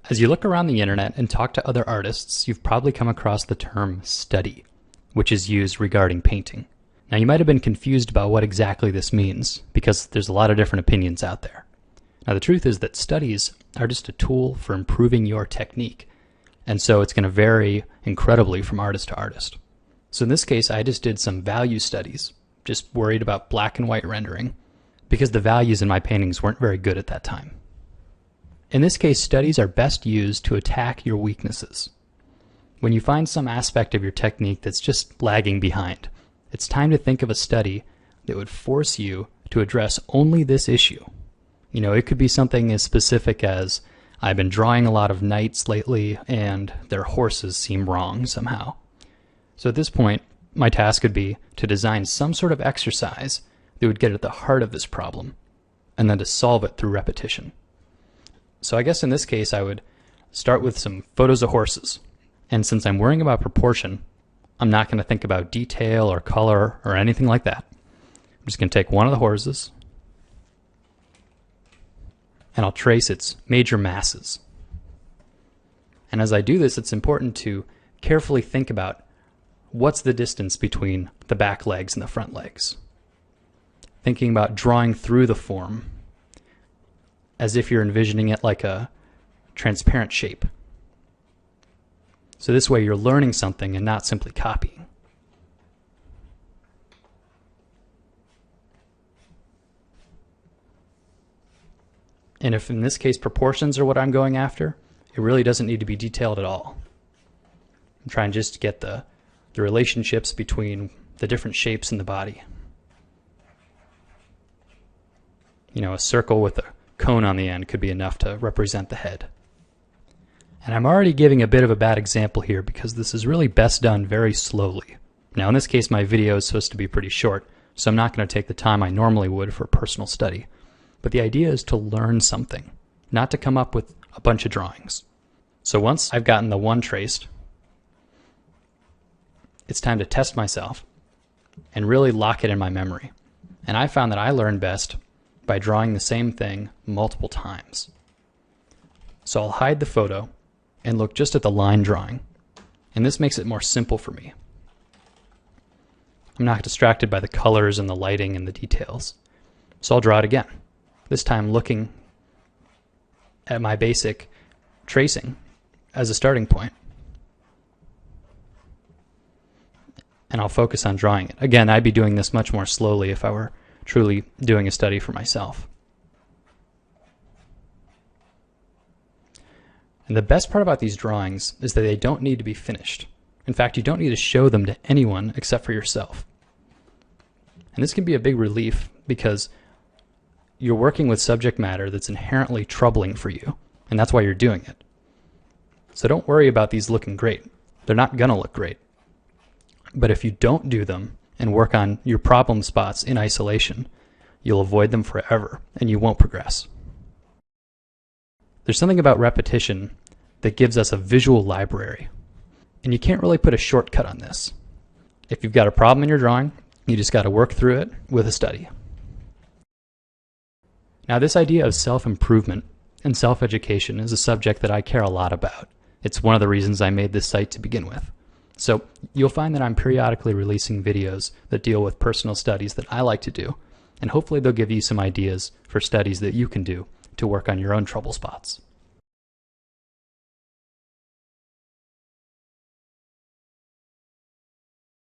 As you look around the internet and talk to other artists, you've probably come across the term study, which is used regarding painting. Now you might have been confused about what exactly this means, because there's a lot of different opinions out there. Now the truth is that studies are just a tool for improving your technique, and so it's going to vary incredibly from artist to artist. So in this case, I just did some value studies, just worried about black and white rendering, because the values in my paintings weren't very good at that time. In this case, studies are best used to attack your weaknesses. When you find some aspect of your technique that's just lagging behind, it's time to think of a study that would force you to address only this issue. You know, it could be something as specific as, I've been drawing a lot of knights lately and their horses seem wrong somehow. So at this point, my task would be to design some sort of exercise that would get at the heart of this problem, and then to solve it through repetition. So I guess in this case I would start with some photos of horses. And since I'm worrying about proportion, I'm not going to think about detail or color or anything like that. I'm just going to take one of the horses and I'll trace its major masses. And as I do this, it's important to carefully think about what's the distance between the back legs and the front legs. Thinking about drawing through the form as if you're envisioning it like a transparent shape. So this way you're learning something and not simply copying. And if in this case proportions are what I'm going after, it really doesn't need to be detailed at all. I'm trying just to get the relationships between the different shapes in the body. You know, a circle with a cone on the end could be enough to represent the head. And I'm already giving a bit of a bad example here because this is really best done very slowly. Now in this case my video is supposed to be pretty short, so I'm not going to take the time I normally would for personal study. But the idea is to learn something, not to come up with a bunch of drawings. So once I've gotten the one traced, it's time to test myself and really lock it in my memory. And I found that I learn best by drawing the same thing multiple times. So I'll hide the photo and look just at the line drawing, and this makes it more simple for me. I'm not distracted by the colors and the lighting and the details. So I'll draw it again, this time looking at my basic tracing as a starting point. And I'll focus on drawing it. Again, I'd be doing this much more slowly if I were truly doing a study for myself. And the best part about these drawings is that they don't need to be finished. In fact, you don't need to show them to anyone except for yourself. And this can be a big relief because you're working with subject matter that's inherently troubling for you, and that's why you're doing it. So don't worry about these looking great. They're not gonna look great. But if you don't do them and work on your problem spots in isolation, you'll avoid them forever and you won't progress. There's something about repetition that gives us a visual library, and you can't really put a shortcut on this. If you've got a problem in your drawing, you just got to work through it with a study. Now this idea of self-improvement and self-education is a subject that I care a lot about. It's one of the reasons I made this site to begin with. So you'll find that I'm periodically releasing videos that deal with personal studies that I like to do, and hopefully they'll give you some ideas for studies that you can do to work on your own trouble spots.